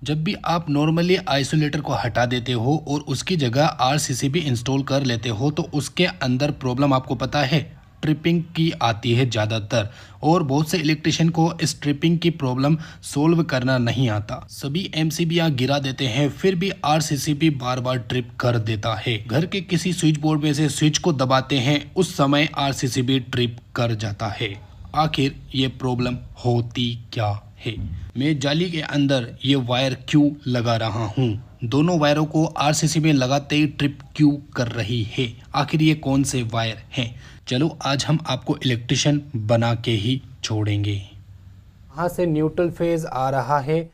जब भी आप नॉर्मली आइसोलेटर को हटा देते हो और उसकी जगह आरसीसीबी इंस्टॉल कर लेते हो तो उसके अंदर प्रॉब्लम आपको पता है ट्रिपिंग की आती है ज़्यादातर। और बहुत से इलेक्ट्रिशियन को इस ट्रिपिंग की प्रॉब्लम सोल्व करना नहीं आता। सभी एमसीबी गिरा देते हैं फिर भी आरसीसीबी बार बार ट्रिप कर देता है। घर के किसी स्विच बोर्ड में से स्विच को दबाते हैं उस समय आरसीसीबी ट्रिप कर जाता है। आखिर ये प्रॉब्लम होती क्या है? मैं जाली के अंदर ये वायर क्यों लगा रहा हूँ? दोनों वायरों को आरसीसी में लगाते ही ट्रिप क्यों कर रही है? आखिर ये कौन से वायर हैं? चलो आज हम आपको इलेक्ट्रिशियन बना के ही छोड़ेंगे। यहाँ से न्यूट्रल फेज आ रहा है,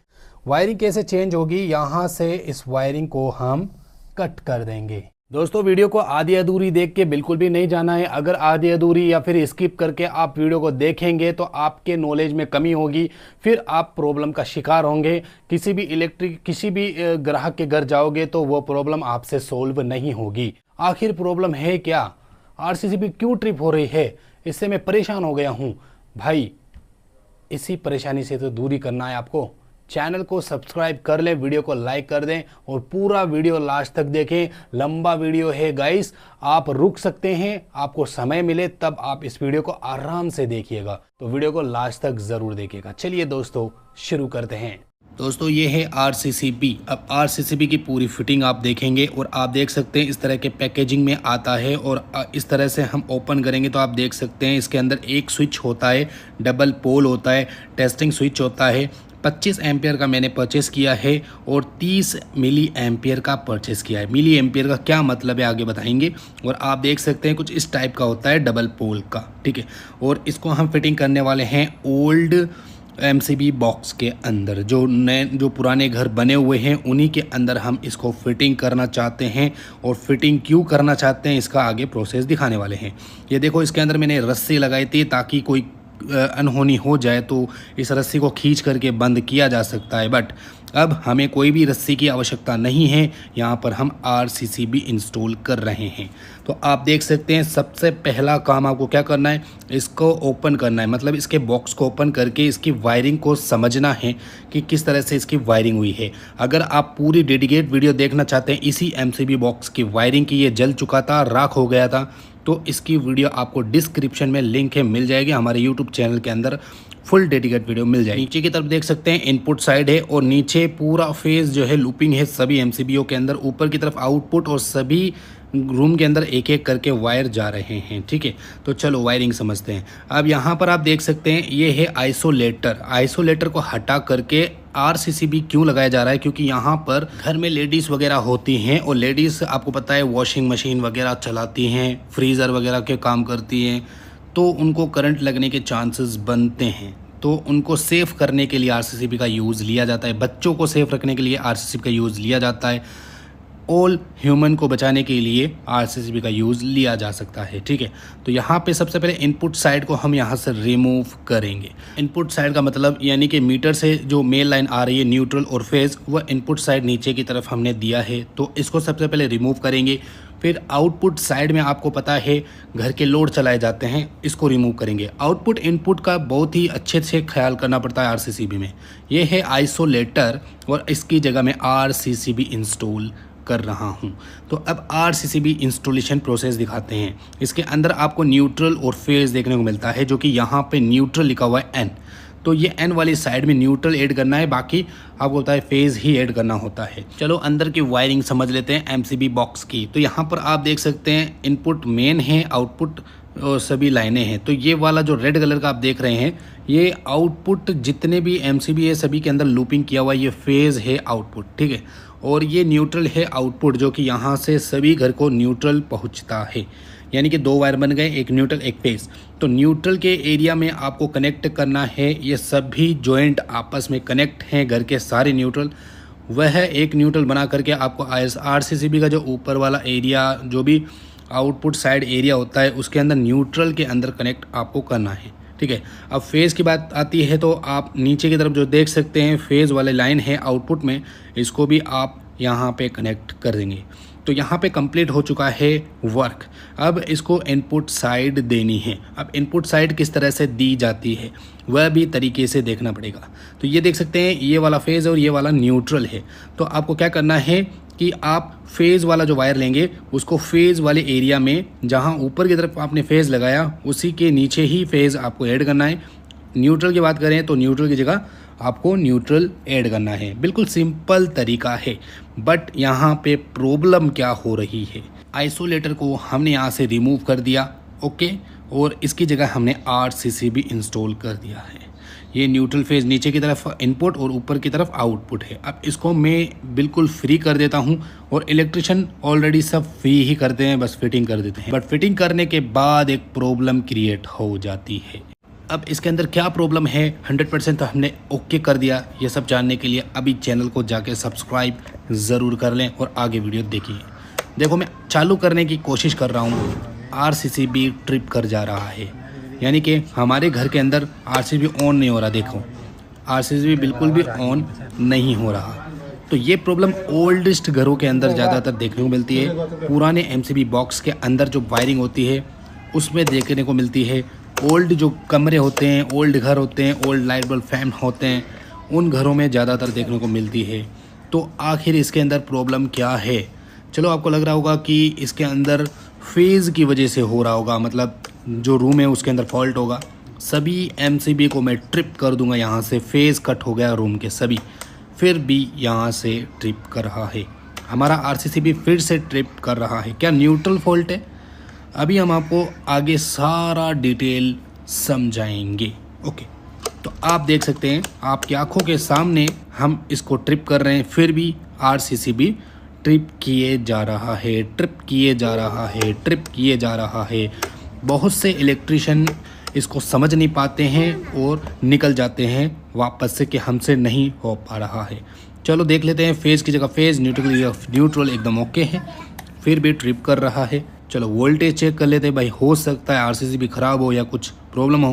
वायरिंग कैसे चेंज होगी? यहाँ से इस वायरिंग को हम कट कर देंगे। दोस्तों वीडियो को आधी अधूरी देख के बिल्कुल भी नहीं जाना है। अगर आधी अधूरी या फिर स्किप करके आप वीडियो को देखेंगे तो आपके नॉलेज में कमी होगी, फिर आप प्रॉब्लम का शिकार होंगे। किसी भी ग्राहक के घर जाओगे तो वो प्रॉब्लम आपसे सोल्व नहीं होगी। आखिर प्रॉब्लम है क्या? आरसीसीबी क्यों ट्रिप हो रही है? इससे मैं परेशान हो गया हूँ भाई। इसी परेशानी से तो दूरी करना है आपको। चैनल को सब्सक्राइब कर लें, वीडियो को लाइक कर दें और पूरा वीडियो लास्ट तक देखें। लंबा वीडियो है गाइस, आप रुक सकते हैं, आपको समय मिले तब आप इस वीडियो को आराम से देखिएगा। तो वीडियो को लास्ट तक ज़रूर देखिएगा। चलिए दोस्तों शुरू करते हैं। दोस्तों ये है आरसीसीबी। अब आरसीसीबी की पूरी फिटिंग आप देखेंगे और आप देख सकते हैं इस तरह के पैकेजिंग में आता है। और इस तरह से हम ओपन करेंगे तो आप देख सकते हैं इसके अंदर एक स्विच होता है, डबल पोल होता है, टेस्टिंग स्विच होता है। 25 एम्पियर का मैंने परचेस किया है और 30 मिली एम्पियर का परचेस किया है। मिली एम्पियर का क्या मतलब है आगे बताएंगे। और आप देख सकते हैं कुछ इस टाइप का होता है डबल पोल का, ठीक है। और इसको हम फिटिंग करने वाले हैं ओल्ड एमसीबी बॉक्स के अंदर। जो पुराने घर बने हुए हैं उन्हीं के अंदर हम इसको फिटिंग करना चाहते हैं। और फिटिंग क्यों करना चाहते हैं इसका आगे प्रोसेस दिखाने वाले हैं। ये देखो इसके अंदर मैंने रस्सी लगाई थी ताकि कोई अनहोनी हो जाए तो इस रस्सी को खींच करके बंद किया जा सकता है। बट अब हमें कोई भी रस्सी की आवश्यकता नहीं है, यहाँ पर हम आरसीसीबी इंस्टॉल कर रहे हैं। तो आप देख सकते हैं सबसे पहला काम आपको क्या करना है, इसको ओपन करना है। मतलब इसके बॉक्स को ओपन करके इसकी वायरिंग को समझना है कि किस तरह से इसकी वायरिंग हुई है। अगर आप पूरी डेडिकेट वीडियो देखना चाहते हैं इसी एमसीबी बॉक्स की वायरिंग की, ये जल चुका था, राख हो गया था, तो इसकी वीडियो आपको डिस्क्रिप्शन में लिंक है, मिल जाएगी। हमारे यूट्यूब चैनल के अंदर फुल डेडिकेट वीडियो मिल जाएगी। नीचे की तरफ देख सकते हैं इनपुट साइड है और नीचे पूरा फेज जो है लूपिंग है सभी एमसीबीओ के अंदर। ऊपर की तरफ आउटपुट और सभी रूम के अंदर एक एक करके वायर जा रहे हैं, ठीक है। तो चलो वायरिंग समझते हैं। अब यहाँ पर आप देख सकते हैं ये है आइसोलेटर। आइसोलेटर को हटा करके आरसीसीबी क्यों लगाया जा रहा है? क्योंकि यहाँ पर घर में लेडीज़ वगैरह होती हैं और लेडीज़ आपको पता है वॉशिंग मशीन वगैरह चलाती हैं, फ्रीज़र वगैरह के काम करती हैं, तो उनको करंट लगने के चांसेस बनते हैं। तो उनको सेफ़ करने के लिए आरसीसीबी का यूज़ लिया जाता है। बच्चों को सेफ़ रखने के लिए आरसीसीबी का यूज़ लिया जाता है। ऑल ह्यूमन को बचाने के लिए आरसीसीबी का यूज़ लिया जा सकता है, ठीक है। तो यहाँ पे सबसे पहले इनपुट साइड को हम यहाँ से रिमूव करेंगे। इनपुट साइड का मतलब यानी कि मीटर से जो मेन लाइन आ रही है न्यूट्रल और फेज़, वह इनपुट साइड नीचे की तरफ हमने दिया है, तो इसको सबसे पहले रिमूव करेंगे। फिर आउटपुट साइड में आपको पता है घर के लोड चलाए जाते हैं, इसको रिमूव करेंगे। आउटपुट इनपुट का बहुत ही अच्छे से ख्याल करना पड़ता है आरसीसीबी में। ये है आइसोलेटर और इसकी जगह में आरसीसीबी इंस्टॉल कर रहा हूं। तो अब आरसीसीबी इंस्टॉलेशन प्रोसेस दिखाते हैं। इसके अंदर आपको न्यूट्रल और फेज देखने को मिलता है, जो कि यहाँ पे न्यूट्रल लिखा हुआ है एन। तो ये एन वाली साइड में न्यूट्रल ऐड करना है, बाकी आपको होता है फेज ही ऐड करना होता है। चलो अंदर की वायरिंग समझ लेते हैं एमसीबी बॉक्स की। तो यहाँ पर आप देख सकते हैं इनपुट मेन है, आउटपुट और सभी लाइनें हैं। तो ये वाला जो रेड कलर का आप देख रहे हैं ये आउटपुट जितने भी एमसीबी है सभी के अंदर लूपिंग किया हुआ ये फेज है आउटपुट, ठीक है। और ये न्यूट्रल है आउटपुट, जो कि यहाँ से सभी घर को न्यूट्रल पहुँचता है। यानी कि दो वायर बन गए, एक न्यूट्रल एक फेज। तो न्यूट्रल के एरिया में आपको कनेक्ट करना है, ये सभी जॉइंट आपस में कनेक्ट हैं घर के सारे न्यूट्रल। वह एक न्यूट्रल बना करके आपको आरसीसीबी का जो ऊपर वाला एरिया, जो भी आउटपुट साइड एरिया होता है, उसके अंदर न्यूट्रल के अंदर कनेक्ट आपको करना है, ठीक है। अब फेज़ की बात आती है तो आप नीचे की तरफ जो देख सकते हैं फेज़ वाले लाइन है आउटपुट में, इसको भी आप यहाँ पे कनेक्ट कर देंगे। तो यहाँ पे कंप्लीट हो चुका है वर्क। अब इसको इनपुट साइड देनी है। अब इनपुट साइड किस तरह से दी जाती है वह भी तरीके से देखना पड़ेगा। तो ये देख सकते हैं ये वाला फेज़ और ये वाला न्यूट्रल है। तो आपको क्या करना है कि आप फेज़ वाला जो वायर लेंगे उसको फेज़ वाले एरिया में, जहाँ ऊपर की तरफ आपने फेज़ लगाया उसी के नीचे ही फेज़ आपको ऐड करना है। न्यूट्रल की बात करें तो न्यूट्रल की जगह आपको न्यूट्रल ऐड करना है। बिल्कुल सिंपल तरीका है। बट यहाँ पे प्रॉब्लम क्या हो रही है, आइसोलेटर को हमने यहाँ से रिमूव कर दिया, ओके, और इसकी जगह हमने RCCB इंस्टॉल कर दिया है। ये न्यूट्रल फेज़ नीचे की तरफ इनपुट और ऊपर की तरफ आउटपुट है। अब इसको मैं बिल्कुल फ्री कर देता हूँ, और इलेक्ट्रिशियन ऑलरेडी सब फ्री ही करते हैं, बस फिटिंग कर देते हैं। बट फिटिंग करने के बाद एक प्रॉब्लम क्रिएट हो जाती है। अब इसके अंदर क्या प्रॉब्लम है 100% तो हमने ओके कर दिया। ये सब जानने के लिए अभी चैनल को जाके सब्सक्राइब ज़रूर कर लें और आगे वीडियो देखिए। देखो मैं चालू करने की कोशिश कर रहा हूँ, RCCB ट्रिप कर जा रहा है, यानी कि हमारे घर के अंदर RCCB ऑन नहीं हो रहा। देखो RCCB बिल्कुल भी ऑन नहीं हो रहा। तो ये प्रॉब्लम ओल्डेस्ट घरों के अंदर ज़्यादातर देखने को मिलती है। पुराने MCB बॉक्स के अंदर जो वायरिंग होती है उसमें देखने को मिलती है। ओल्ड जो कमरे होते हैं, ओल्ड घर होते हैं, ओल्ड लाइट बल्ब फैन होते हैं, उन घरों में ज़्यादातर देखने को मिलती है। तो आखिर इसके अंदर प्रॉब्लम क्या है? चलो आपको लग रहा होगा कि इसके अंदर फेज़ की वजह से हो रहा होगा, मतलब जो रूम है उसके अंदर फॉल्ट होगा। सभी MCB को मैं ट्रिप कर दूंगा यहाँ से। फेज़ कट हो गया रूम के सभी, फिर भी यहाँ से ट्रिप कर रहा है। हमारा RCCB फिर से ट्रिप कर रहा है। क्या न्यूट्रल फॉल्ट है? अभी हम आपको आगे सारा डिटेल समझाएंगे, ओके। तो आप देख सकते हैं आपकी आंखों के सामने हम इसको ट्रिप कर रहे हैं, फिर भी RCCB ट्रिप किए जा रहा है, ट्रिप किए जा रहा है, ट्रिप किए जा रहा है। बहुत से इलेक्ट्रिशियन इसको समझ नहीं पाते हैं और निकल जाते हैं वापस से कि हमसे नहीं हो पा रहा है। चलो देख लेते हैं। फेज़ की जगह फेज़, न्यूट्रल एकदम ओके है, फिर भी ट्रिप कर रहा है। चलो वोल्टेज चेक कर लेते हैं भाई, हो सकता है RCCB ख़राब हो या कुछ प्रॉब्लम हो।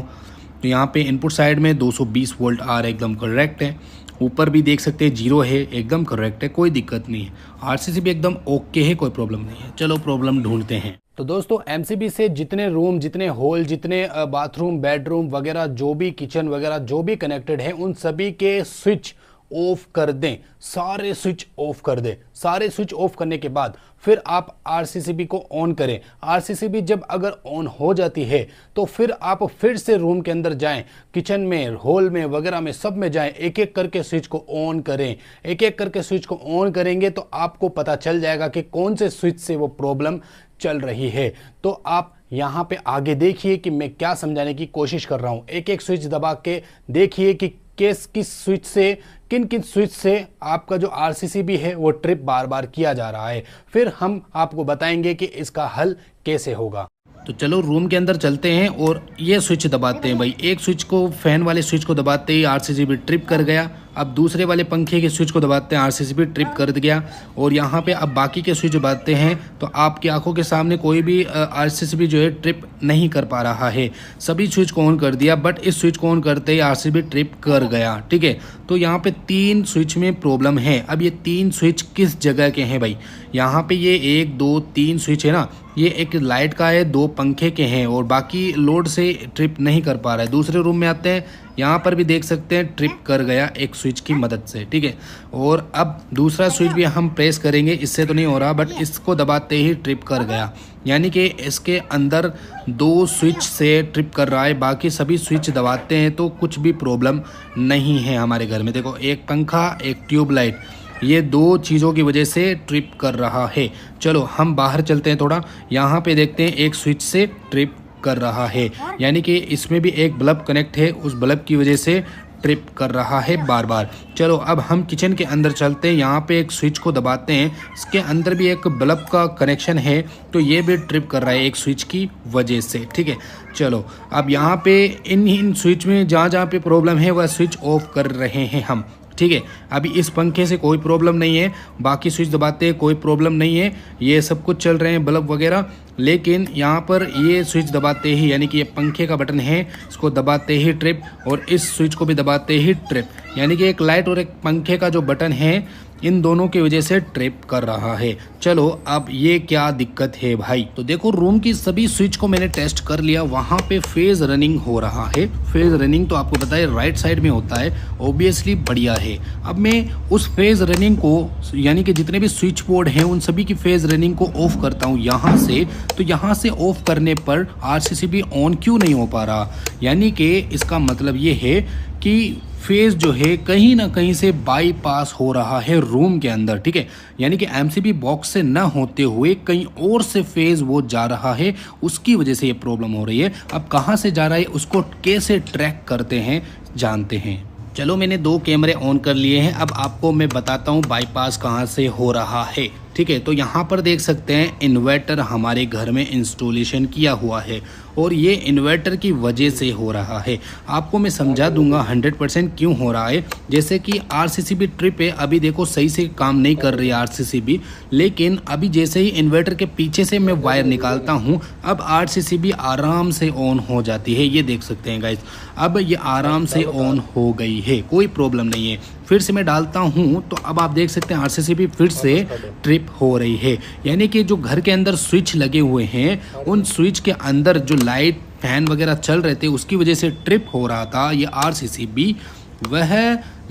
तो यहाँ पे इनपुट साइड में 220 वोल्ट आ रहा है, एकदम करेक्ट है। ऊपर भी देख सकते हैं 0 है, एकदम करेक्ट है, कोई दिक्कत नहीं है। RCCB एकदम ओके है, कोई प्रॉब्लम नहीं है। चलो प्रॉब्लम ढूंढते हैं। तो दोस्तों MCB से जितने रूम, जितने हॉल, जितने बाथरूम, बेडरूम वगैरह, जो भी किचन वगैरह जो भी कनेक्टेड है, उन सभी के स्विच ऑफ कर दें। सारे स्विच ऑफ कर दें। सारे स्विच ऑफ करने के बाद फिर आप RCCB को ऑन करें। RCCB जब अगर ऑन हो जाती है तो फिर आप फिर से रूम के अंदर जाएं, किचन में, हॉल में वगैरह में, सब में जाएं, एक एक करके स्विच को ऑन करें। एक एक करके स्विच को ऑन करेंगे तो आपको पता चल जाएगा कि कौन से स्विच से वो प्रॉब्लम चल रही है। तो आप यहाँ पे आगे देखिए कि मैं क्या समझाने की कोशिश कर रहा हूँ। एक एक स्विच दबा के देखिए कि किस स्विच से, किन किन स्विच से आपका जो RCCB है वो ट्रिप बार बार किया जा रहा है। फिर हम आपको बताएंगे कि इसका हल कैसे होगा। तो चलो रूम के अंदर चलते हैं और ये स्विच दबाते हैं भाई। एक स्विच को, फैन वाले स्विच को दबाते ही RCCB ट्रिप कर गया। अब दूसरे वाले पंखे के स्विच को दबाते हैं, RCCB ट्रिप कर गया। और यहाँ पे अब बाकी के स्विच दबाते हैं तो आपकी आंखों के सामने कोई भी RCCB जो है ट्रिप नहीं कर पा रहा है। सभी स्विच को ऑन कर दिया, बट इस स्विच को ऑन करते ही RCCB ट्रिप कर गया, ठीक है। तो यहाँ पे 3 स्विच में प्रॉब्लम है। अब ये 3 स्विच किस जगह के हैं भाई? यहाँ पे ये 1 2 3 स्विच है ना, ये एक लाइट का है, 2 पंखे के हैं, और बाकी लोड से ट्रिप नहीं कर पा रहा है। दूसरे रूम में आते हैं, यहाँ पर भी देख सकते हैं ट्रिप कर गया एक स्विच की मदद से, ठीक है। और अब दूसरा स्विच भी हम प्रेस करेंगे, इससे तो नहीं हो रहा, बट इसको दबाते ही ट्रिप कर गया। यानी कि इसके अंदर 2 स्विच से ट्रिप कर रहा है। बाकी सभी स्विच दबाते हैं तो कुछ भी प्रॉब्लम नहीं है हमारे घर में। देखो एक पंखा, एक ट्यूबलाइट, ये 2 चीज़ों की वजह से ट्रिप कर रहा है। चलो हम बाहर चलते हैं थोड़ा। यहाँ पे देखते हैं एक स्विच से ट्रिप कर रहा है, यानी कि इसमें भी एक बल्ब कनेक्ट है, उस बल्ब की वजह से ट्रिप कर रहा है बार बार। चलो अब हम किचन के अंदर चलते हैं। यहाँ पे एक स्विच को दबाते हैं, इसके अंदर भी एक बल्ब का कनेक्शन है, तो ये भी ट्रिप कर रहा है एक स्विच की वजह से, ठीक है। चलो अब यहाँ पे इन स्विच में जहाँ जहाँ पे प्रॉब्लम है वह स्विच ऑफ कर रहे हैं हम, ठीक है। अभी इस पंखे से कोई प्रॉब्लम नहीं है, बाकी स्विच दबाते हैं कोई प्रॉब्लम नहीं है, ये सब कुछ चल रहे हैं बल्ब वगैरह। लेकिन यहाँ पर ये स्विच दबाते ही, यानी कि ये पंखे का बटन है, इसको दबाते ही ट्रिप, और इस स्विच को भी दबाते ही ट्रिप। यानी कि एक लाइट और एक पंखे का जो बटन है इन दोनों की वजह से ट्रिप कर रहा है। चलो अब ये क्या दिक्कत है भाई, तो देखो रूम की सभी स्विच को मैंने टेस्ट कर लिया, वहाँ पे फेज रनिंग हो रहा है। फेज रनिंग तो आपको पता है राइट साइड में होता है, ऑब्वियसली बढ़िया है। अब मैं उस फेज रनिंग को यानी कि जितने भी स्विच बोर्ड हैं उन सभी की फेज रनिंग को ऑफ करता हूँ यहाँ से। तो यहाँ से ऑफ करने पर आरसीसीबी ऑन क्यों नहीं हो पा रहा, यानी कि इसका मतलब ये है कि फेज जो है कहीं ना कहीं से बाईपास हो रहा है रूम के अंदर, ठीक है। यानी कि एमसीबी बॉक्स से न होते हुए कहीं और से फेज वो जा रहा है, उसकी वजह से ये प्रॉब्लम हो रही है। अब कहाँ से जा रहा है उसको कैसे ट्रैक करते हैं जानते हैं। चलो मैंने 2 कैमरे ऑन कर लिए हैं, अब आपको मैं बताता हूँ बाईपास कहाँ से हो रहा है, ठीक है। तो यहाँ पर देख सकते हैं इन्वर्टर हमारे घर में इंस्टॉलेशन किया हुआ है और ये इन्वर्टर की वजह से हो रहा है। आपको मैं समझा दूंगा 100% क्यों हो रहा है। जैसे कि आरसीसीबी ट्रिप है, अभी देखो सही से काम नहीं कर रही है आरसीसीबी, लेकिन अभी जैसे ही इन्वर्टर के पीछे से मैं वायर निकालता हूँ अब आरसीसीबी आराम से ऑन हो जाती है। ये देख सकते हैं गाइस, अब ये आराम से ऑन हो गई है, कोई प्रॉब्लम नहीं है। फिर से मैं डालता हूँ तो अब आप देख सकते हैं आरसीसीबी फिर से ट्रिप हो रही है। यानी कि जो घर के अंदर स्विच लगे हुए हैं उन स्विच के अंदर जो लाइट फैन वगैरह चल रहे थे उसकी वजह से ट्रिप हो रहा था ये आरसीसीबी। वह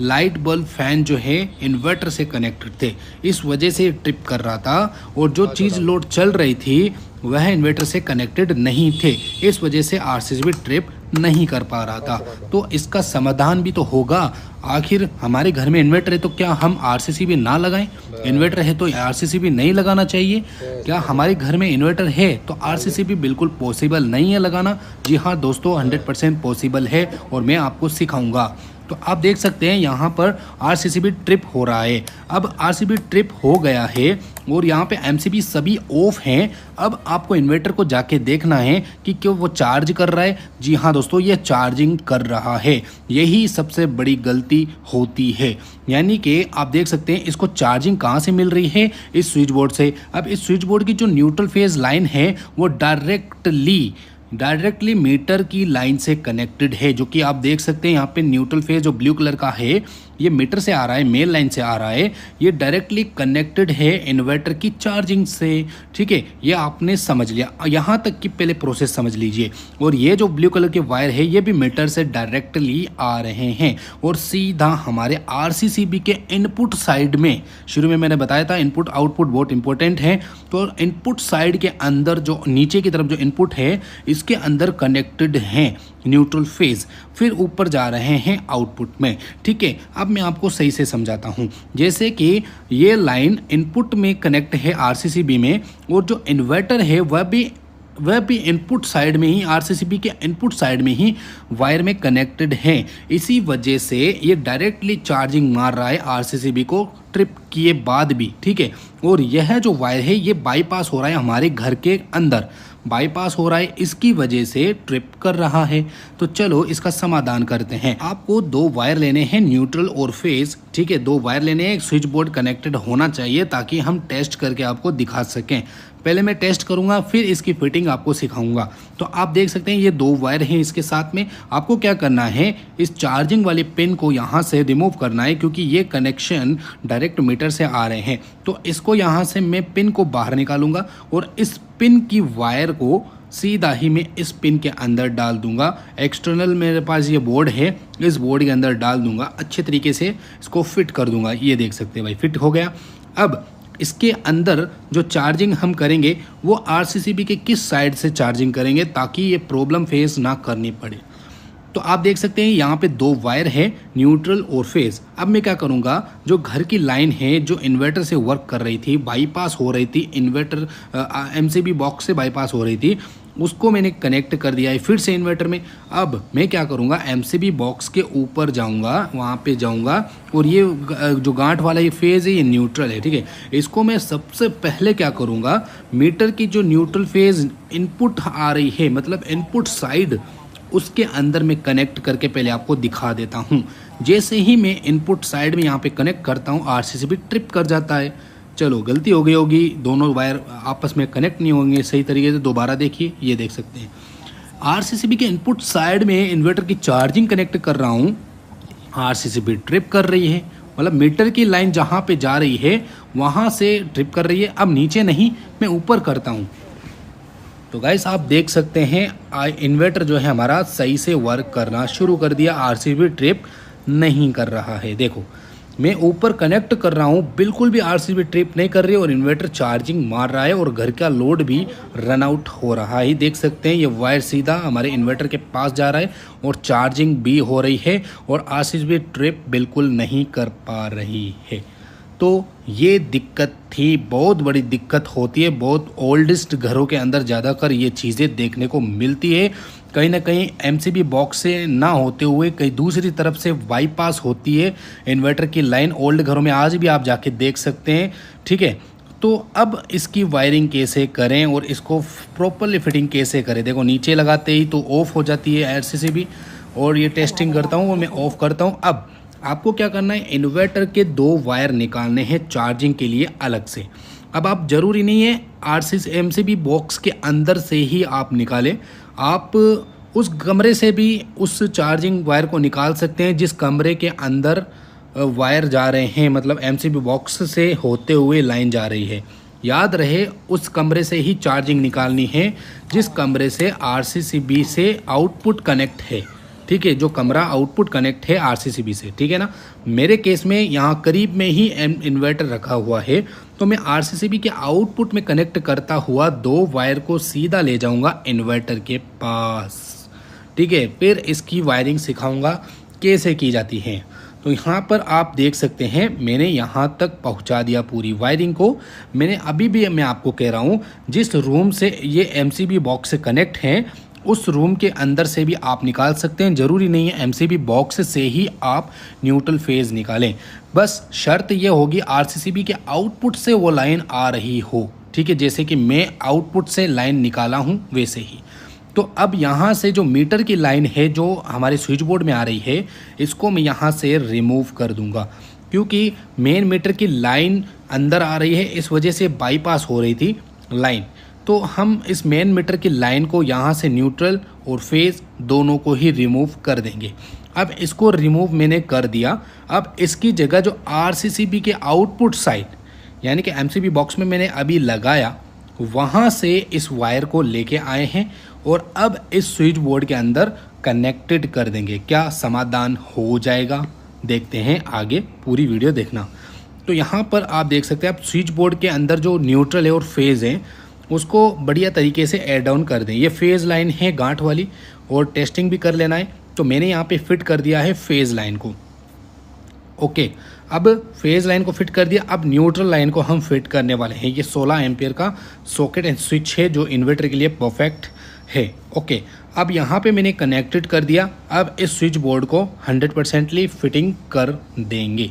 लाइट बल्ब फैन जो है इन्वर्टर से कनेक्टेड थे, इस वजह से ट्रिप कर रहा था। और जो चीज़ लोड चल रही थी वह इन्वर्टर से कनेक्टेड नहीं थे, इस वजह से आरसीसीबी ट्रिप नहीं कर पा रहा था। तो इसका समाधान भी तो होगा, आखिर हमारे घर में इन्वर्टर है तो क्या हम आरसीसीबी ना लगाएं? इन्वर्टर है तो आरसीसीबी नहीं लगाना चाहिए क्या? हमारे घर में इन्वर्टर है तो आरसीसीबी बिल्कुल पॉसिबल नहीं है लगाना। जी हाँ दोस्तों, 100% पॉसिबल है और मैं आपको सिखाऊंगा। तो आप देख सकते हैं यहाँ पर आरसीसीबी ट्रिप हो रहा है। अब आरसीबी ट्रिप हो गया है और यहाँ पे एमसीबी सभी ऑफ हैं। अब आपको इन्वर्टर को जाके देखना है कि क्यों वो चार्ज कर रहा है। जी हाँ दोस्तों, ये चार्जिंग कर रहा है, यही सबसे बड़ी गलती होती है। यानी कि आप देख सकते हैं इसको चार्जिंग कहाँ से मिल रही है, इस स्विच बोर्ड से। अब इस स्विच बोर्ड की जो न्यूट्रल फेज लाइन है वो डायरेक्टली मीटर की लाइन से कनेक्टेड है, जो कि आप देख सकते हैं यहाँ पे न्यूट्रल फेज जो ब्लू कलर का है ये मीटर से आ रहा है, मेन लाइन से आ रहा है। ये डायरेक्टली कनेक्टेड है इन्वर्टर की चार्जिंग से, ठीक है। ये आपने समझ लिया, यहाँ तक की पहले प्रोसेस समझ लीजिए। और ये जो ब्लू कलर के वायर है ये भी मीटर से डायरेक्टली आ रहे हैं और सीधा हमारे आरसीसीबी के इनपुट साइड में, शुरू में मैंने बताया था इनपुट आउटपुट बहुत इंपॉर्टेंट है। तो इनपुट साइड के अंदर जो नीचे की तरफ जो इनपुट है इसके अंदर कनेक्टेड हैं न्यूट्रल फेज, फिर ऊपर जा रहे हैं आउटपुट में, ठीक है। अब मैं आपको सही से समझाता हूँ। जैसे कि ये लाइन इनपुट में कनेक्ट है आरसीसीबी में और जो इन्वर्टर है वह भी इनपुट साइड में ही, आरसीसीबी के इनपुट साइड में ही वायर में कनेक्टेड है। इसी वजह से ये डायरेक्टली चार्जिंग मार रहा है आरसीसीबी को ट्रिप किए बाद भी, ठीक है। और यह जो वायर है ये बाईपास हो रहा है हमारे घर के अंदर, बाईपास हो रहा है, इसकी वजह से ट्रिप कर रहा है। तो चलो इसका समाधान करते हैं। आपको 2 वायर लेने हैं, न्यूट्रल और फेज, ठीक है। 2 वायर लेने हैं, एक स्विच बोर्ड कनेक्टेड होना चाहिए ताकि हम टेस्ट करके आपको दिखा सकें। पहले मैं टेस्ट करूंगा फिर इसकी फिटिंग आपको सिखाऊंगा। तो आप देख सकते हैं ये 2 वायर हैं इसके साथ में। आपको क्या करना है, इस चार्जिंग वाले पिन को यहाँ से रिमूव करना है क्योंकि ये कनेक्शन डायरेक्ट मीटर से आ रहे हैं। तो इसको यहाँ से मैं पिन को बाहर निकालूंगा और इस पिन की वायर को सीधा ही मैं इस पिन के अंदर डाल दूंगा। एक्सटर्नल मेरे पास ये बोर्ड है, इस बोर्ड के अंदर डाल दूंगा, अच्छे तरीके से इसको फिट कर दूंगा। ये देख सकते हैं भाई, फिट हो गया। अब इसके अंदर जो चार्जिंग हम करेंगे वो आरसीसीबी के किस साइड से चार्जिंग करेंगे ताकि ये प्रॉब्लम फेस ना करनी पड़े। तो आप देख सकते हैं यहाँ पे 2 वायर है, न्यूट्रल और फेज। अब मैं क्या करूँगा, जो घर की लाइन है जो इन्वर्टर से वर्क कर रही थी, बाईपास हो रही थी, इन्वर्टर एमसीबी बॉक्स से बाईपास हो रही थी, उसको मैंने कनेक्ट कर दिया है फिर से इन्वर्टर में। अब मैं क्या करूँगा, एमसीबी बॉक्स के ऊपर जाऊँगा, वहाँ पे जाऊँगा और ये जो गांठ वाला ये फेज़ है ये न्यूट्रल है, ठीक है। इसको मैं सबसे पहले क्या करूँगा, मीटर की जो न्यूट्रल फेज़ इनपुट आ रही है, मतलब इनपुट साइड, उसके अंदर मैं कनेक्ट करके पहले आपको दिखा देता हूँ। जैसे ही मैं इनपुट साइड में यहाँ पे कनेक्ट करता हूँ आरसीसीबी ट्रिप कर जाता है। चलो गलती हो गई होगी, दोनों वायर आपस में कनेक्ट नहीं होंगे सही तरीके से। दोबारा देखिए, ये देख सकते हैं आरसीसीबी के इनपुट साइड में इन्वर्टर की चार्जिंग कनेक्ट कर रहा हूँ, आरसीसीबी ट्रिप कर रही है मतलब मीटर की लाइन जहाँ पे जा रही है वहाँ से ट्रिप कर रही है। अब नीचे नहीं, मैं ऊपर करता हूँ। तो गाइस आप देख सकते हैं इन्वर्टर जो है हमारा सही से वर्क करना शुरू कर दिया, आरसीबी ट्रिप नहीं कर रहा है। देखो मैं ऊपर कनेक्ट कर रहा हूँ, बिल्कुल भी आरसीबी ट्रिप नहीं कर रही है और इन्वर्टर चार्जिंग मार रहा है और घर का लोड भी रन आउट हो रहा है। देख सकते हैं ये वायर सीधा हमारे इन्वर्टर के पास जा रहा है और चार्जिंग भी हो रही है और आरसीबी ट्रिप बिल्कुल नहीं कर पा रही है। तो ये दिक्कत थी, बहुत बड़ी दिक्कत होती है, बहुत ओल्डेस्ट घरों के अंदर ज़्यादातर ये चीज़ें देखने को मिलती है। कहीं ना कहीं एमसीबी बॉक्स से ना होते हुए कहीं दूसरी तरफ से बाईपास होती है इन्वर्टर की लाइन। ओल्ड घरों में आज भी आप जाके देख सकते हैं, ठीक है। तो अब इसकी वायरिंग कैसे करें और इसको प्रॉपरली फिटिंग कैसे करें। देखो नीचे लगाते ही तो ऑफ हो जाती है आरसीबी और ये टेस्टिंग करता हूँ और मैं ऑफ़ करता हूँ। अब आपको क्या करना है, इन्वर्टर के 2 वायर निकालने हैं चार्जिंग के लिए अलग से। अब आप ज़रूरी नहीं है आरसीबी एमसीबी बॉक्स के अंदर से ही आप निकालें, आप उस कमरे से भी उस चार्जिंग वायर को निकाल सकते हैं जिस कमरे के अंदर वायर जा रहे हैं, मतलब एमसीबी बॉक्स से होते हुए लाइन जा रही है। याद रहे उस कमरे से ही चार्जिंग निकालनी है जिस कमरे से आरसीबी से आउटपुट कनेक्ट है, ठीक है, जो कमरा आउटपुट कनेक्ट है आरसीबी से, ठीक है ना। मेरे केस में यहाँ करीब में ही इन्वर्टर रखा हुआ है तो मैं आरसीबी के आउटपुट में कनेक्ट करता हुआ 2 वायर को सीधा ले जाऊँगा इन्वर्टर के पास, ठीक है। फिर इसकी वायरिंग सिखाऊंगा कैसे की जाती है। तो यहाँ पर आप देख सकते हैं मैंने यहाँ तक पहुँचा दिया पूरी वायरिंग को। मैंने अभी भी मैं आपको कह रहा हूँ जिस रूम से ये एमसीबी बॉक्स से कनेक्ट हैं उस रूम के अंदर से भी आप निकाल सकते हैं। ज़रूरी नहीं है एमसीबी बॉक्स से ही आप न्यूट्रल फेज़ निकालें, बस शर्त ये होगी आरसीबी के आउटपुट से वो लाइन आ रही हो, ठीक है। जैसे कि मैं आउटपुट से लाइन निकाला हूँ वैसे ही। तो अब यहाँ से जो मीटर की लाइन है जो हमारे स्विच बोर्ड में आ रही है इसको मैं यहाँ से रिमूव कर दूँगा, क्योंकि मेन मीटर की लाइन अंदर आ रही है इस वजह से बाईपास हो रही थी लाइन। तो हम इस मेन मीटर की लाइन को यहाँ से न्यूट्रल और फेज़ दोनों को ही रिमूव कर देंगे। अब इसको रिमूव मैंने कर दिया। अब इसकी जगह जो आरसीबी के आउटपुट साइड यानी कि एमसीबी बॉक्स में मैंने अभी लगाया वहाँ से इस वायर को लेके आए हैं और अब इस स्विच बोर्ड के अंदर कनेक्टेड कर देंगे। क्या समाधान हो जाएगा, देखते हैं आगे, पूरी वीडियो देखना। तो यहाँ पर आप देख सकते हैं आप स्विच बोर्ड के अंदर जो न्यूट्रल है और फेज़ है उसको बढ़िया तरीके से एड डाउन कर दें। ये फेज़ लाइन है गांठ वाली और टेस्टिंग भी कर लेना है। तो मैंने यहाँ पे फिट कर दिया है फेज़ लाइन को, ओके। अब फेज़ लाइन को फिट कर दिया, अब न्यूट्रल लाइन को हम फिट करने वाले हैं। ये 16 एम्पियर का सॉकेट एंड स्विच है जो इन्वर्टर के लिए परफेक्ट है, ओके। अब यहाँ पे मैंने कनेक्टेड कर दिया। अब इस स्विच बोर्ड को 100% फिटिंग कर देंगे।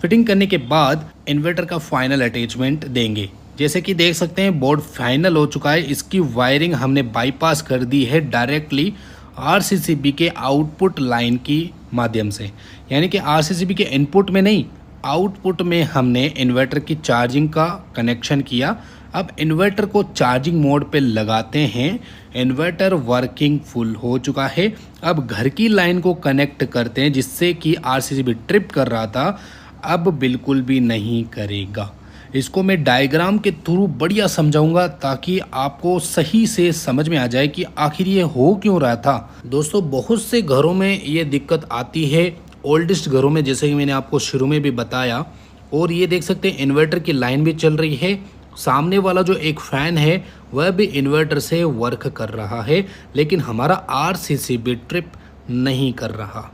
फिटिंग करने के बाद इन्वर्टर का फाइनल अटैचमेंट देंगे। जैसे कि देख सकते हैं बोर्ड फाइनल हो चुका है। इसकी वायरिंग हमने बाईपास कर दी है डायरेक्टली आरसीबी के आउटपुट लाइन की माध्यम से, यानी कि आरसीबी के इनपुट में नहीं आउटपुट में हमने इन्वर्टर की चार्जिंग का कनेक्शन किया। अब इन्वर्टर को चार्जिंग मोड पे लगाते हैं। इन्वर्टर वर्किंग फुल हो चुका है। अब घर की लाइन को कनेक्ट करते हैं जिससे कि आरसीबी ट्रिप कर रहा था अब बिल्कुल भी नहीं करेगा। इसको मैं डायग्राम के थ्रू बढ़िया समझाऊंगा ताकि आपको सही से समझ में आ जाए कि आखिर ये हो क्यों रहा था। दोस्तों बहुत से घरों में ये दिक्कत आती है, ओल्डेस्ट घरों में, जैसे कि मैंने आपको शुरू में भी बताया। और ये देख सकते हैं इन्वर्टर की लाइन भी चल रही है। सामने वाला जो एक फ़ैन है वह भी इन्वर्टर से वर्क कर रहा है, लेकिन हमारा आरसीबी ट्रिप नहीं कर रहा,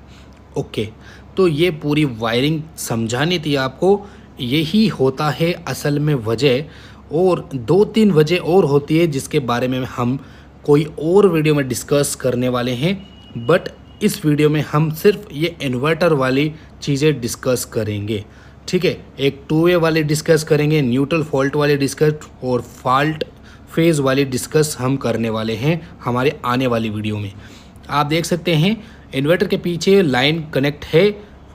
ओके। तो ये पूरी वायरिंग समझानी थी आपको। यही होता है असल में वजह, और 2-3 वजह और होती है जिसके बारे में हम कोई और वीडियो में डिस्कस करने वाले हैं। बट इस वीडियो में हम सिर्फ ये इन्वर्टर वाली चीज़ें डिस्कस करेंगे, ठीक है। एक 2 वे वाले डिस्कस करेंगे, न्यूट्रल फॉल्ट वाले डिस्कस और फॉल्ट फेज़ वाले डिस्कस हम करने वाले हैं हमारे आने वाली वीडियो में। आप देख सकते हैं इन्वर्टर के पीछे लाइन कनेक्ट है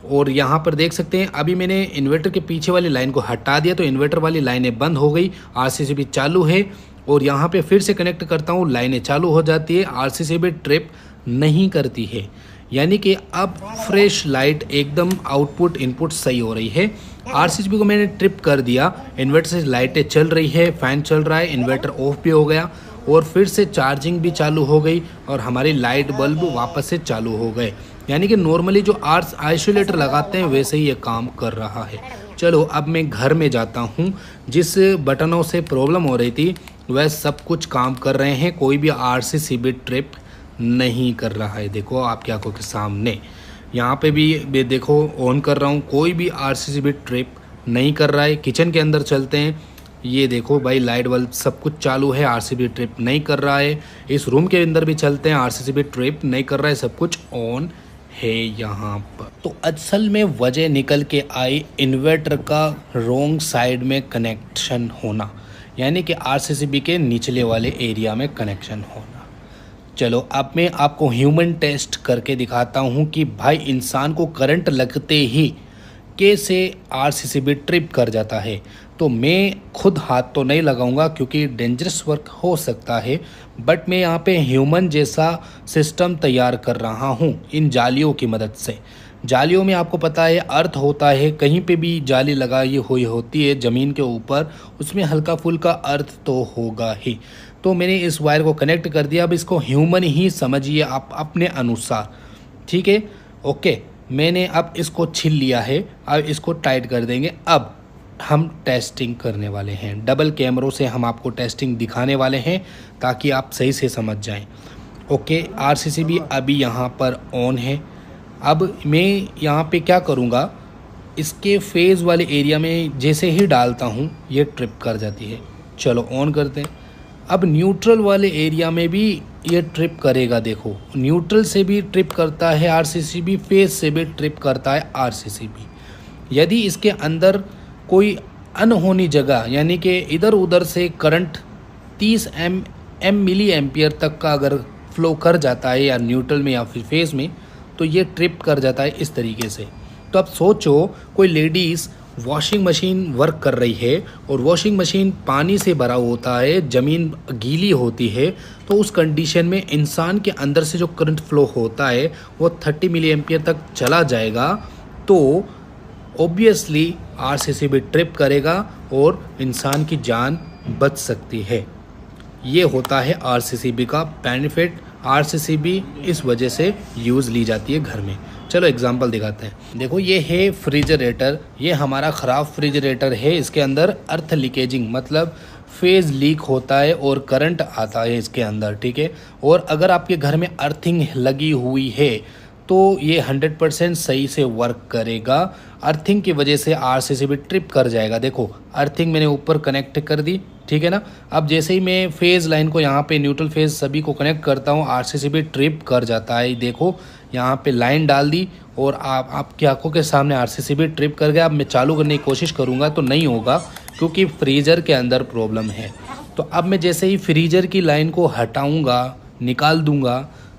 और यहाँ पर देख सकते हैं अभी मैंने इन्वर्टर के पीछे वाली लाइन को हटा दिया तो इन्वर्टर वाली लाइनें बंद हो गई, आरसीबी चालू है। और यहाँ पे फिर से कनेक्ट करता हूँ, लाइनें चालू हो जाती है, आरसीबी ट्रिप नहीं करती है। यानी कि अब फ्रेश लाइट एकदम आउटपुट इनपुट सही हो रही है। आरसीसीबी को मैंने ट्रिप कर दिया, इन्वर्टर से लाइटें चल रही है, फ़ैन चल रहा है, इन्वर्टर ऑफ भी हो गया और फिर से चार्जिंग भी चालू हो गई और हमारी लाइट बल्ब वापस से चालू हो गए। यानी कि नॉर्मली जो आइसोलेटर लगाते हैं वैसे ही ये काम कर रहा है। चलो अब मैं घर में जाता हूँ। जिस बटनों से प्रॉब्लम हो रही थी वह सब कुछ काम कर रहे हैं, कोई भी आरसीसीबी ट्रिप नहीं कर रहा है। देखो आपकी आंखों के सामने यहाँ पे भी देखो ऑन कर रहा हूँ, कोई भी आरसीसीबी ट्रिप नहीं कर रहा है। किचन के अंदर चलते हैं, ये देखो भाई लाइट बल्ब सब कुछ चालू है, आरसीसीबी ट्रिप नहीं कर रहा है। इस रूम के अंदर भी चलते हैं, आरसीसीबी ट्रिप नहीं कर रहा है, सब कुछ ऑन है यहाँ पर। तो असल में वजह निकल के आई इन्वर्टर का रॉन्ग साइड में कनेक्शन होना, यानी कि आरसीसीबी के निचले वाले एरिया में कनेक्शन होना। चलो अब मैं आपको ह्यूमन टेस्ट करके दिखाता हूँ कि भाई इंसान को करंट लगते ही कैसे आरसीसीबी ट्रिप कर जाता है। तो मैं खुद हाथ तो नहीं लगाऊंगा क्योंकि डेंजरस वर्क हो सकता है, बट मैं यहाँ पे ह्यूमन जैसा सिस्टम तैयार कर रहा हूँ इन जालियों की मदद से। जालियों में आपको पता है अर्थ होता है, कहीं पे भी जाली लगाई हुई होती है ज़मीन के ऊपर, उसमें हल्का फुल्का अर्थ तो होगा ही। तो मैंने इस वायर को कनेक्ट कर दिया। अब इसको ह्यूमन ही समझिए आप अपने अनुसार, ठीक है। ओके, मैंने अब इसको छील लिया है, अब इसको टाइट कर देंगे। अब हम टेस्टिंग करने वाले हैं, डबल कैमरों से हम आपको टेस्टिंग दिखाने वाले हैं ताकि आप सही से समझ जाएं। ओके, आरसीसीबी अभी यहाँ पर ऑन है। अब मैं यहाँ पे क्या करूँगा, इसके फेज़ वाले एरिया में जैसे ही डालता हूँ ये ट्रिप कर जाती है। चलो ऑन करते हैं। अब न्यूट्रल वाले एरिया में भी ये ट्रिप करेगा। देखो न्यूट्रल से भी ट्रिप करता है आरसीसीबी, फेज से भी ट्रिप करता है आरसीसीबी। यदि इसके अंदर कोई अनहोनी जगह यानी कि इधर उधर से करंट 30 मिली एम्पियर तक का अगर फ्लो कर जाता है या न्यूट्रल में या फिर फेज में, तो ये ट्रिप कर जाता है इस तरीके से। तो अब सोचो कोई लेडीज़ वॉशिंग मशीन वर्क कर रही है और वॉशिंग मशीन पानी से भरा होता है, ज़मीन गीली होती है, तो उस कंडीशन में इंसान के अंदर से जो करंट फ्लो होता है वो 30 मिली एम्पियर तक चला जाएगा। तो ऑब्वियसली आरसीसीबी ट्रिप करेगा और इंसान की जान बच सकती है। ये होता है आरसीसीबी का बेनिफिट। आरसीसीबी इस वजह से यूज़ ली जाती है घर में। चलो एग्जांपल दिखाते हैं। देखो ये है फ्रिजरेटर, ये हमारा ख़राब फ्रिजरेटर है। इसके अंदर अर्थ लीकेजिंग मतलब फेज़ लीक होता है और करंट आता है इसके अंदर, ठीक है। और अगर आपके घर में अर्थिंग लगी हुई है तो ये 100% सही से वर्क करेगा। अर्थिंग की वजह से आरसीसीबी ट्रिप कर जाएगा। देखो अर्थिंग मैंने ऊपर कनेक्ट कर दी, ठीक है ना। अब जैसे ही मैं फेज़ लाइन को यहाँ पे न्यूट्रल फेज़ सभी को कनेक्ट करता हूँ, आरसीसीबी ट्रिप कर जाता है। देखो यहाँ पे लाइन डाल दी और आपकी आंखों के सामने आरसीसीबी ट्रिप कर गया। अब मैं चालू करने की कोशिश करूँगा तो नहीं होगा क्योंकि फ्रीज़र के अंदर प्रॉब्लम है। तो अब मैं जैसे ही फ्रीज़र की लाइन को हटाऊँगा, निकाल दूँगा,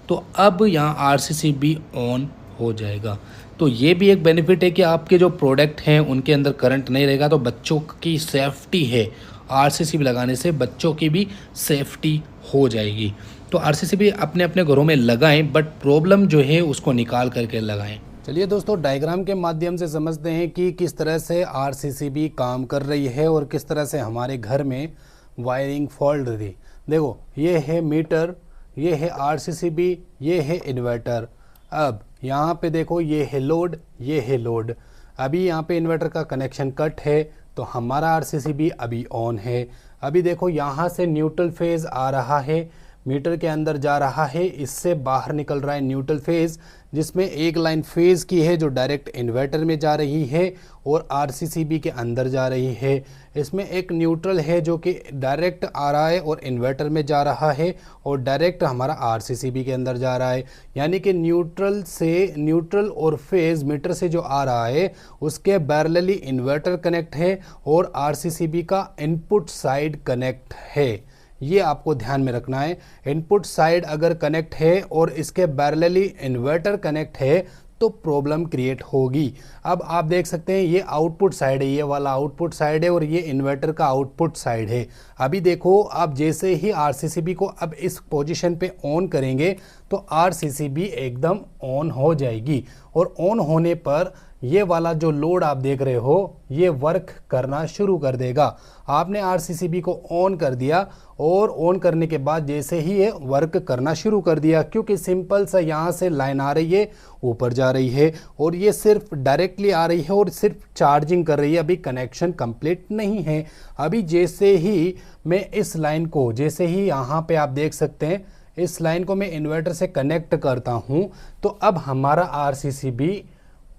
तो अब यहाँ आरसीसीबी ऑन हो जाएगा। तो ये भी एक बेनिफिट है कि आपके जो प्रोडक्ट हैं उनके अंदर करंट नहीं रहेगा। तो बच्चों की सेफ्टी है, आरसीसीबी लगाने से बच्चों की भी सेफ्टी हो जाएगी। तो आरसीसीबी अपने अपने घरों में लगाएं, बट प्रॉब्लम जो है उसको निकाल करके लगाएं। चलिए दोस्तों, डायग्राम के माध्यम से समझते हैं कि किस तरह से आरसीसीबी काम कर रही है और किस तरह से हमारे घर में वायरिंग फॉल्ट रही। देखो ये है मीटर, ये है आरसीसीबी, ये है इन्वर्टर। अब यहाँ पे देखो ये है लोड, ये है लोड। अभी यहाँ पे इन्वर्टर का कनेक्शन कट है तो हमारा आरसीसीबी अभी ऑन है। अभी देखो यहाँ से न्यूट्रल फेज़ आ रहा है, मीटर के अंदर जा रहा है, इससे बाहर निकल रहा है न्यूट्रल फेज़, जिसमें एक लाइन फेज़ की है जो डायरेक्ट इन्वर्टर में जा रही है और आरसीसीबी के अंदर जा रही है। इसमें एक न्यूट्रल है जो कि डायरेक्ट आ रहा है और इन्वर्टर में जा रहा है और डायरेक्ट हमारा आरसीसीबी के अंदर जा रहा है। यानी कि न्यूट्रल और फेज़ मीटर से जो आ रहा है उसके पैरेलली इन्वर्टर कनेक्ट है और आरसीसीबी का इनपुट साइड कनेक्ट है। ये आपको ध्यान में रखना है। इनपुट साइड अगर कनेक्ट है और इसके पैरेलली इन्वर्टर कनेक्ट है तो प्रॉब्लम क्रिएट होगी। अब आप देख सकते हैं ये आउटपुट साइड है, ये वाला आउटपुट साइड है और ये इन्वर्टर का आउटपुट साइड है। अभी देखो, आप जैसे ही आरसीसीबी को अब इस पोजीशन पे ऑन करेंगे तो आरसीसीबी एकदम ऑन हो जाएगी और ऑन होने पर ये वाला जो लोड आप देख रहे हो ये वर्क करना शुरू कर देगा। आपने आरसीसीबी को ऑन कर दिया और ऑन करने के बाद जैसे ही ये वर्क करना शुरू कर दिया, क्योंकि सिंपल सा यहाँ से लाइन आ रही है, ऊपर जा रही है और ये सिर्फ डायरेक्टली आ रही है और सिर्फ चार्जिंग कर रही है, अभी कनेक्शन कंप्लीट नहीं है। अभी जैसे ही मैं इस लाइन को, जैसे ही यहाँ पे आप देख सकते हैं इस लाइन को मैं इन्वर्टर से कनेक्ट करता हूँ तो अब हमारा आरसीसीबी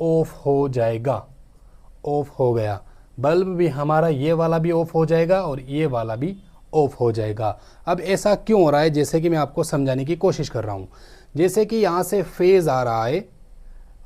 ऑफ हो जाएगा। ऑफ हो गया, बल्ब भी हमारा ये वाला भी ऑफ हो जाएगा और ये वाला भी ऑफ हो जाएगा। अब ऐसा क्यों हो रहा है, जैसे कि मैं आपको समझाने की कोशिश कर रहा हूँ। जैसे कि यहाँ से फेज़ आ रहा है,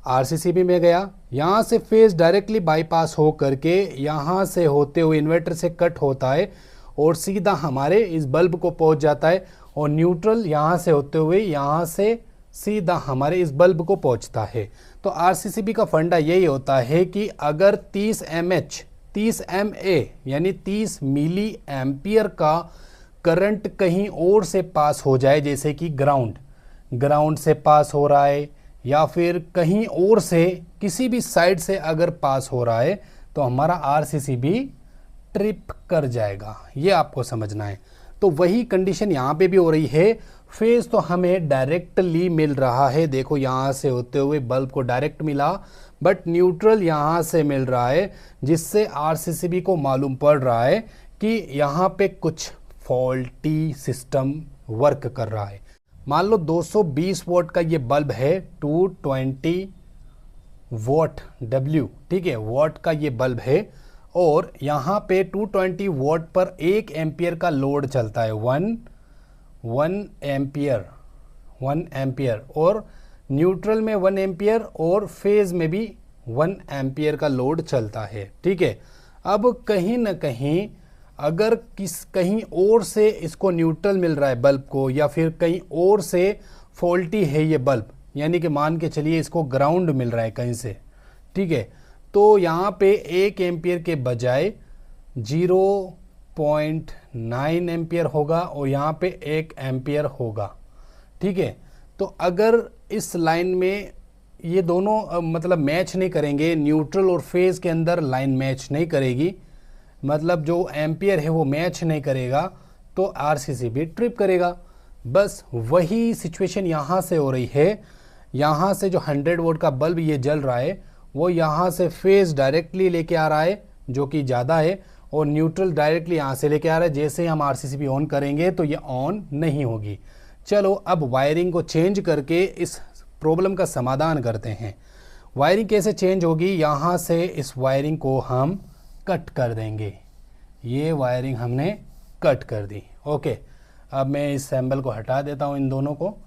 आरसीसीबी में गया, यहाँ से फेज़ डायरेक्टली बाईपास हो करके यहाँ से होते हुए इन्वर्टर से कट होता है और सीधा हमारे इस बल्ब को पहुँच जाता है और न्यूट्रल यहाँ से होते हुए यहाँ से सीधा हमारे इस बल्ब को पहुँचता है। तो आरसीसीबी का फंडा यही होता है कि अगर 30 mH 30 MA यानी 30 मिली एम्पियर का करंट कहीं और से पास हो जाए, जैसे कि ग्राउंड से पास हो रहा है या फिर कहीं और से किसी भी साइड से अगर पास हो रहा है तो हमारा आरसीसीबी ट्रिप कर जाएगा। ये आपको समझना है। तो वही कंडीशन यहाँ पे भी हो रही है। फेज तो हमें डायरेक्टली मिल रहा है, देखो यहाँ से होते हुए बल्ब को डायरेक्ट मिला, बट न्यूट्रल यहाँ से मिल रहा है, जिससे आरसीसीबी को मालूम पड़ रहा है कि यहाँ पे कुछ फॉल्टी सिस्टम वर्क कर रहा है। मान लो 220 वोल्ट का ये बल्ब है, 220 वोट W, ठीक है, वोट का ये बल्ब है और यहाँ पे 220 वोट पर 1 एम्पियर का लोड चलता है, 1 एम्पियर और न्यूट्रल में 1 एम्पियर और फेज में भी 1 एम्पियर का लोड चलता है, ठीक है। अब कहीं ना कहीं अगर कहीं और से इसको न्यूट्रल मिल रहा है बल्ब को, या फिर कहीं और से फॉल्टी है ये बल्ब, यानी कि मान के चलिए इसको ग्राउंड मिल रहा है कहीं से, ठीक है, तो यहाँ पे 1 एम्पियर के बजाय 0.9 एम्पियर होगा और यहाँ पे 1 एम्पियर होगा, ठीक है। तो अगर इस लाइन में ये दोनों मतलब मैच नहीं करेंगे, न्यूट्रल और फेज के अंदर लाइन मैच नहीं करेगी, मतलब जो एम्पियर है वो मैच नहीं करेगा, तो आरसीसीबी ट्रिप करेगा। बस वही सिचुएशन यहाँ से हो रही है। यहाँ से जो 100 वोल्ट का बल्ब ये जल रहा है वो यहाँ से फेज डायरेक्टली लेके आ रहा है जो कि ज़्यादा है, और न्यूट्रल डायरेक्टली यहाँ से लेके आ रहा है। जैसे ही हम आरसीसीबी ऑन करेंगे तो ये ऑन नहीं होगी। चलो अब वायरिंग को चेंज करके इस प्रॉब्लम का समाधान करते हैं। वायरिंग कैसे चेंज होगी, यहाँ से इस वायरिंग को हम कट कर देंगे। ये वायरिंग हमने कट कर दी, ओके। अब मैं इस सैम्बल को हटा देता हूँ, इन दोनों को।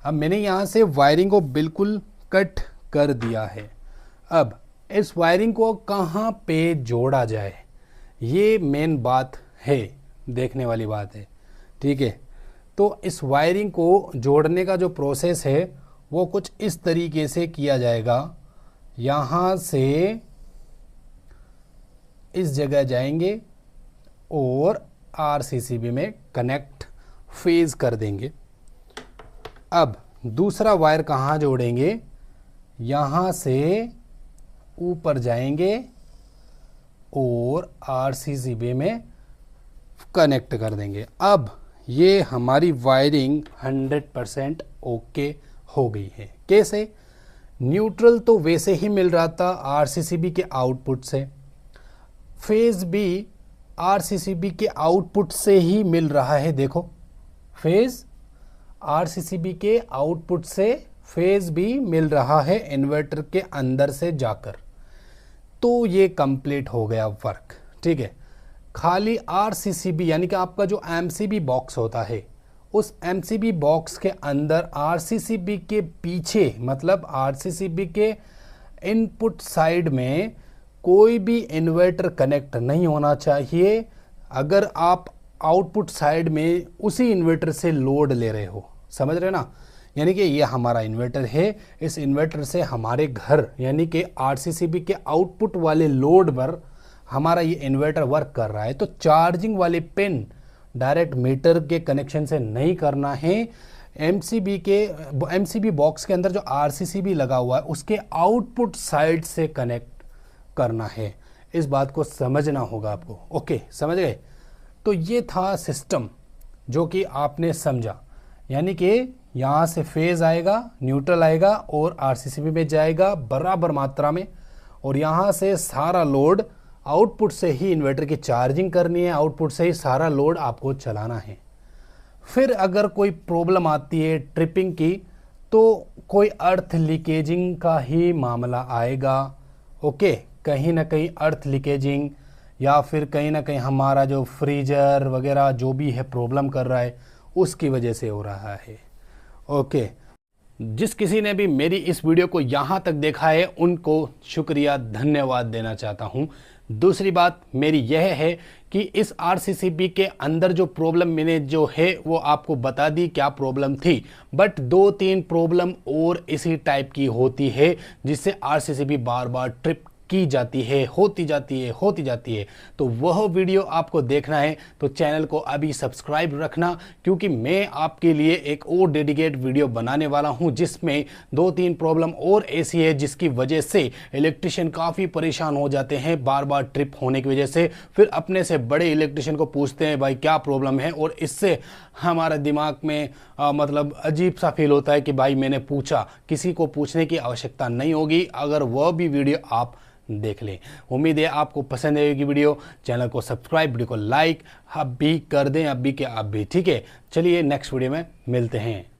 अब मैंने यहाँ से वायरिंग को बिल्कुल कट कर दिया है। अब इस वायरिंग को कहाँ पे जोड़ा जाए, ये मेन बात है, देखने वाली बात है, ठीक है। तो इस वायरिंग को जोड़ने का जो प्रोसेस है वो कुछ इस तरीके से किया जाएगा। यहाँ से इस जगह जाएंगे और आरसीसीबी में कनेक्ट फेज कर देंगे। अब दूसरा वायर कहाँ जोड़ेंगे, यहाँ से ऊपर जाएंगे और आरसीसीबी में कनेक्ट कर देंगे। अब ये हमारी वायरिंग 100% ओके हो गई है। कैसे, न्यूट्रल तो वैसे ही मिल रहा था आरसीसीबी के आउटपुट से, फेज भी आरसीसीबी के आउटपुट से ही मिल रहा है। देखो, फेज आरसीसीबी के आउटपुट से, फेज भी मिल रहा है इन्वर्टर के अंदर से जाकर। तो ये कंप्लीट हो गया वर्क, ठीक है। खाली आरसीसीबी यानी कि आपका जो एमसीबी बॉक्स होता है, उस एमसीबी बॉक्स के अंदर आरसीसीबी के पीछे, मतलब आरसीसीबी के इनपुट साइड में कोई भी इन्वर्टर कनेक्ट नहीं होना चाहिए। अगर आप आउटपुट साइड में उसी इन्वर्टर से लोड ले रहे हो, समझ रहे ना, यानी कि ये हमारा इन्वर्टर है। इस इन्वर्टर से हमारे घर यानी कि आरसीसीबी के आउटपुट वाले लोड पर हमारा ये इन्वर्टर वर्क कर रहा है। तो चार्जिंग वाले पिन डायरेक्ट मीटर के कनेक्शन से नहीं करना है, एमसीबी बॉक्स के अंदर जो आरसीसीबी लगा हुआ है उसके आउटपुट साइड से कनेक्ट करना है। इस बात को समझना होगा आपको। ओके, समझ गए? तो ये था सिस्टम जो कि आपने समझा, यानी कि यहाँ से फेज़ आएगा, न्यूट्रल आएगा और आरसीसीबी में जाएगा बराबर मात्रा में, और यहाँ से सारा लोड आउटपुट से ही इन्वर्टर की चार्जिंग करनी है, आउटपुट से ही सारा लोड आपको चलाना है। फिर अगर कोई प्रॉब्लम आती है ट्रिपिंग की तो कोई अर्थ लीकेजिंग का ही मामला आएगा। ओके, कहीं ना कहीं अर्थ लीकेजिंग या फिर कहीं ना कहीं हमारा जो फ्रीजर वगैरह जो भी है प्रॉब्लम कर रहा है उसकी वजह से हो रहा है। ओके, जिस किसी ने भी मेरी इस वीडियो को यहाँ तक देखा है उनको शुक्रिया, धन्यवाद देना चाहता हूँ। दूसरी बात मेरी यह है कि इस आरसीसीबी के अंदर जो प्रॉब्लम मैंने जो है वो आपको बता दी क्या प्रॉब्लम थी, बट 2-3 प्रॉब्लम और इसी टाइप की होती है जिससे आरसीसीबी बार बार ट्रिप की जाती है, होती जाती है। तो वह वीडियो आपको देखना है तो चैनल को अभी सब्सक्राइब रखना, क्योंकि मैं आपके लिए एक और डेडिकेट वीडियो बनाने वाला हूं जिसमें 2-3 प्रॉब्लम और ऐसी है जिसकी वजह से इलेक्ट्रिशियन काफ़ी परेशान हो जाते हैं बार बार ट्रिप होने की वजह से। फिर अपने से बड़े इलेक्ट्रिशियन को पूछते हैं भाई क्या प्रॉब्लम है, और इससे हमारा दिमाग में मतलब अजीब सा फील होता है कि भाई मैंने पूछा। किसी को पूछने की आवश्यकता नहीं होगी अगर वह भी वीडियो आप देख लें। उम्मीद है आपको पसंद आएगी वीडियो। चैनल को सब्सक्राइब, वीडियो को लाइक अब भी कर दें, अब भी क्या अब भी। ठीक है, चलिए नेक्स्ट वीडियो में मिलते हैं।